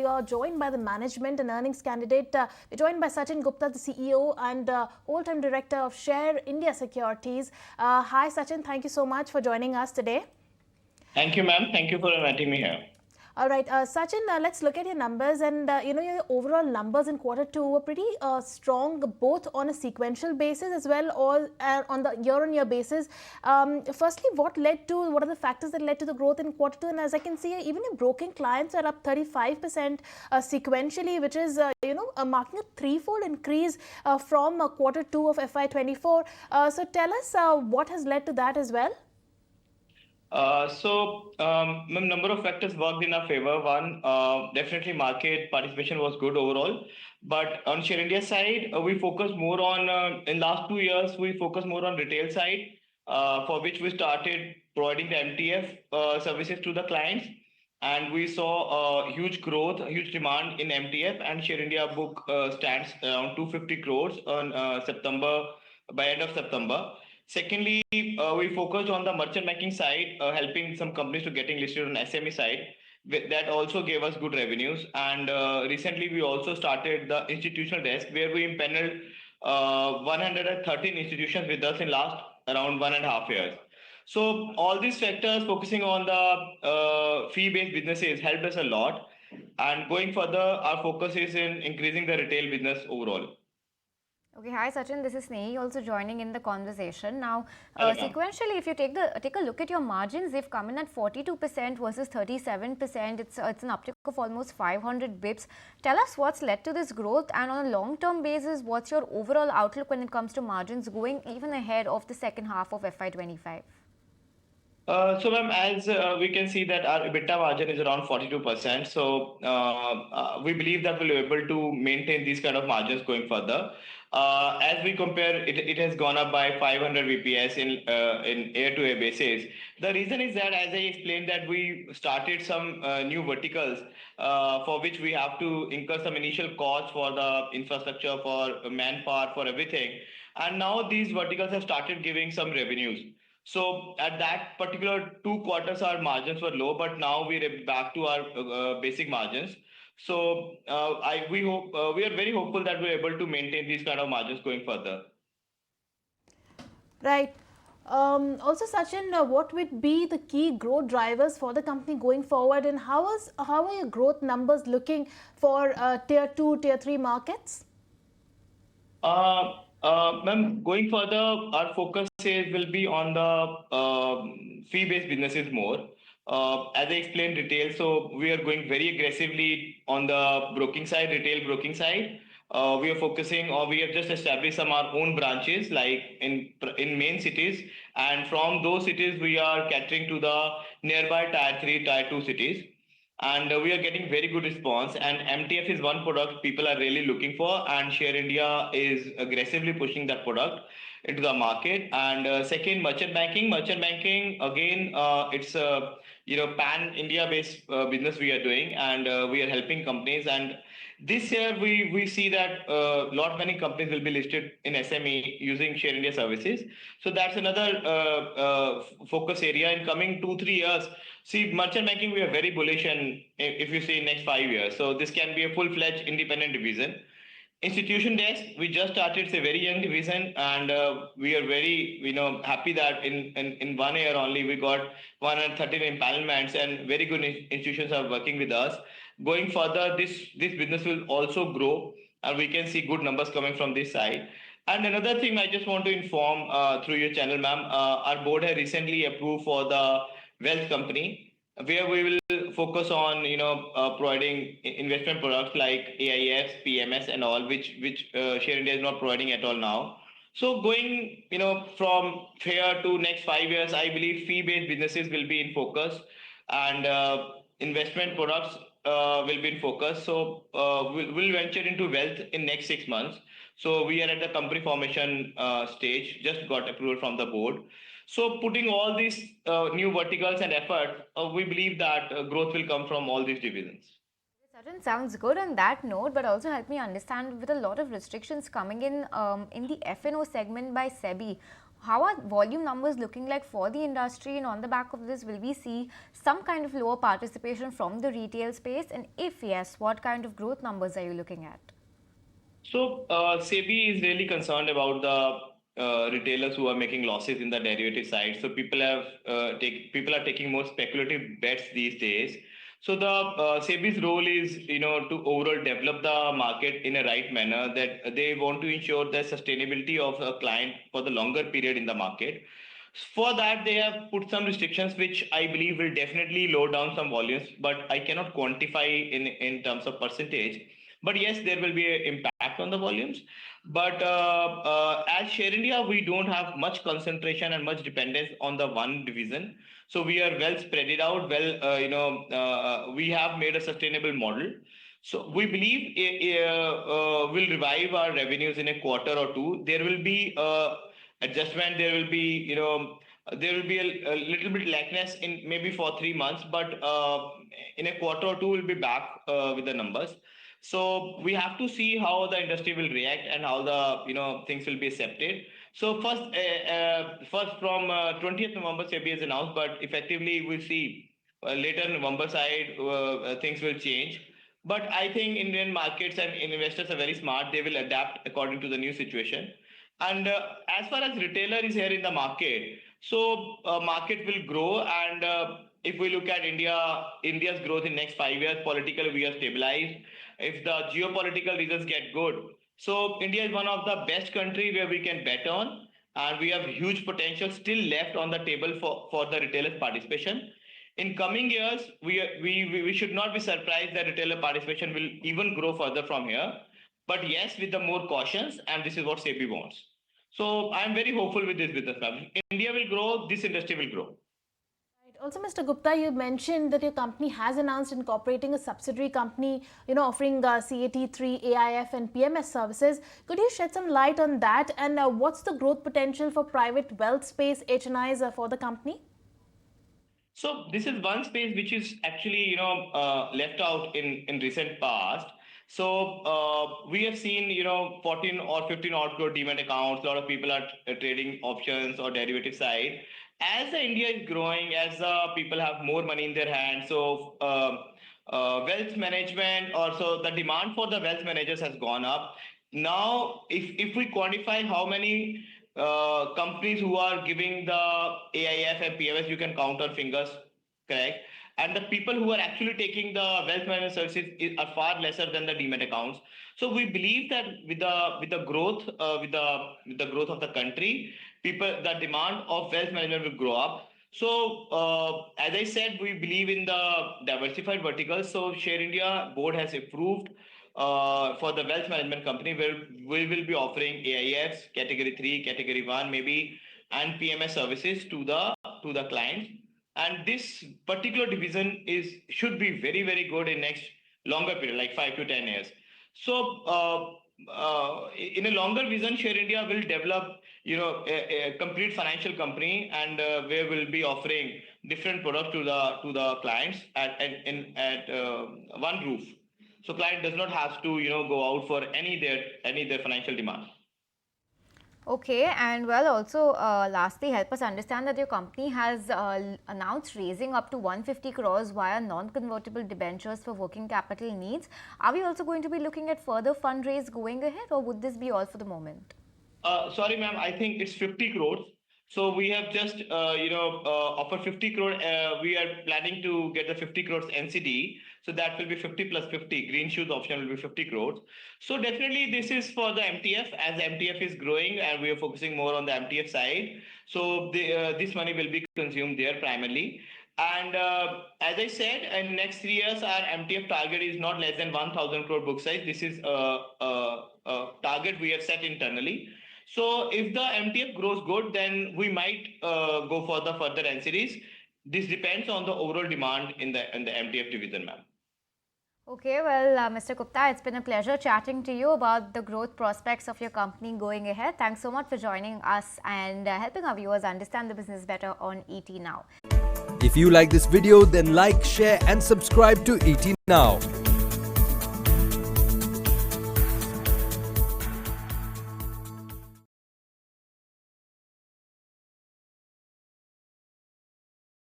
we are joined by the management and earnings candidate. We're joined by Sachin Gupta, the CEO and whole-time director of Share India Securities. Hi Sachin, thank you so much for joining us today. Thank you, ma'am. Thank you for inviting me here. All right, Sachin, let's look at your numbers, and your overall numbers in Q2 were pretty strong, both on a sequential basis as well or on the year-on-year basis. Firstly, what are the factors that led to the growth in Q2? And as I can see, even your broking clients are up 35% sequentially, which is marking a threefold increase from Q2 of FY24. So tell us what has led to that as well. Number of factors worked in our favor. One, definitely market participation was good overall. But on Share India side, we focus more on, in last 2 years, we focus more on retail side, for which we started providing the MTF services to the clients. And we saw huge growth, huge demand in MTF, and Share India book stands around 250 crores on by end of September. Secondly, we focused on the merchant banking side, helping some companies to getting listed on SME side. That also gave us good revenues. And recently, we also started the institutional desk, where we impaneled 113 institutions with us in last around 1.5 years. So all these factors focusing on the fee-based businesses helped us a lot. And going further, our focus is in increasing the retail business overall. Okay, hi Sachin, this is Snehi also joining in the conversation. Now, Hello, sequentially, if you take a look at your margins, they've come in at 42% versus 37%. It's an uptick of almost 500 bips. Tell us what's led to this growth, and on a long-term basis, what's your overall outlook when it comes to margins going even ahead of the second half of FY25? Ma'am, as we can see that our EBITDA margin is around 42%. So we believe that we'll be able to maintain these kind of margins going further. As we compare, it has gone up by 500 BPS in year-to-year basis. The reason is that, as I explained, that we started some new verticals for which we have to incur some initial costs for the infrastructure, for manpower, for everything. And now these verticals have started giving some revenues. So at that particular 2 quarters, our margins were low, but now we're back to our basic margins. So we are very hopeful that we're able to maintain these kind of margins going further. Right. Also, Sachin, what would be the key growth drivers for the company going forward, and how are your growth numbers looking for tier 2, tier 3 markets? Ma'am, going further, our focus will be on the fee-based businesses more. As I explained, retail, so we are going very aggressively on the broking side, retail broking side. We are focusing, or we have just established some our own branches, like in main cities, and from those cities we are catering to the nearby tier 3, tier 2 cities. And we are getting very good response, and MTF is one product people are really looking for, and Share India is aggressively pushing that product into the market. And second, merchant banking again, it's a pan India based business we are doing, and we are helping companies. And this year we see that many companies will be listed in SME using Share India services. So that's another focus area in coming 2-3 years. See, merchant banking, we are very bullish, and if you see next 5 years, so this can be a full-fledged independent division. Institution desk, we just started, it's a very young division, and we are very happy that in 1 year only we got 113 empanelments, and very good institutions are working with us. Going further, this business will also grow, and we can see good numbers coming from this side. And another thing I just want to inform through your channel, ma'am, our board has recently approved for the wealth company, where we will focus on providing investment products like AIFs, PMS, and all, which Share India is not providing at all now. So going from here to next 5 years, I believe fee-based businesses will be in focus, and investment products will be in focus. So we'll venture into wealth in next 6 months. So we are at the company formation stage, just got approval from the board. So putting all these new verticals and effort, we believe that growth will come from all these divisions. Sachin, sounds good on that note, but also help me understand, with a lot of restrictions coming in the F&O segment by SEBI, how are volume numbers looking like for the industry, and on the back of this, will we see some kind of lower participation from the retail space? And if yes, what kind of growth numbers are you looking at? So SEBI is really concerned about the retailers who are making losses in the derivative side. So people are taking more speculative bets these days. So the SEBI's role is, to overall develop the market in a right manner, that they want to ensure the sustainability of a client for the longer period in the market. For that, they have put some restrictions, which I believe will definitely lower down some volumes, but I cannot quantify in terms of percentage. But yes, there will be an impact on the volumes. But as Share India, we don't have much concentration and much dependence on the one division. So we are well spread it out. We have made a sustainable model. So we believe we'll revive our revenues in a quarter or two. There will be adjustment. There will be a little bit lackness in maybe for 3 months, but in a quarter or two we'll be back with the numbers. So we have to see how the industry will react and how the things will be accepted. So first from 20th November, SEBI has announced, but effectively we'll see later November side things will change. But I think Indian markets and investors are very smart. They will adapt according to the new situation. And as far as retailer is here in the market, so market will grow. And if we look at India's growth in next 5 years, politically we are stabilized. If the geopolitical reasons get good, so India is one of the best country where we can bet on, and we have huge potential still left on the table for the retailers participation. In coming years, we should not be surprised that retailer participation will even grow further from here. But yes, with the more cautions, and this is what SEBI wants. So I'm very hopeful with this business. India will grow, this industry will grow. Also, Mr. Gupta, you mentioned that your company has announced incorporating a subsidiary company, offering CAT3, AIF and PMS services. Could you shed some light on that? And what's the growth potential for private wealth space HNIs for the company? So this is one space which is actually, left out in recent past. So we have seen, 14 or 15 odd crore demat accounts. A lot of people are trading options or derivative side. As the India is growing, as people have more money in their hands, so wealth management, also the demand for the wealth managers has gone up. Now, if we quantify how many companies who are giving the AIF and PMS, you can count on fingers, correct? And the people who are actually taking the wealth management services are far lesser than the demat accounts. So we believe that with the growth of the country, the demand of wealth management will grow up. So as I said, we believe in the diversified verticals. So Share India board has approved for the wealth management company where we will be offering AIFs, category 3, category 1 maybe, and PMS services to the clients. And this particular division should be very, very good in next longer period, like 5 to 10 years. So in a longer vision, Share India will develop, a complete financial company, and where we'll be offering different products to the clients at one roof. So client does not have to, go out for any of their financial demands. Okay, and well, also lastly, help us understand that your company has announced raising up to 150 crores via non-convertible debentures for working capital needs. Are we also going to be looking at further fundraise going ahead, or would this be all for the moment? Sorry, ma'am, I think it's 50 crores. So we have just, offered 50 crore. We are planning to get the 50 crores NCD. So that will be 50 plus 50. Green shoes option will be 50 crores. So definitely this is for the MTF, as MTF is growing and we are focusing more on the MTF side. So this money will be consumed there primarily. And as I said, in next 3 years, our MTF target is not less than 1,000 crore book size. This is a target we have set internally. So if the MTF grows good, then we might go for the further NCDs. This depends on the overall demand in the MTF division, ma'am. Okay, well, Mr. Gupta, it's been a pleasure chatting to you about the growth prospects of your company going ahead. Thanks so much for joining us and helping our viewers understand the business better on ET Now. If you like this video, then like, share and subscribe to ET Now.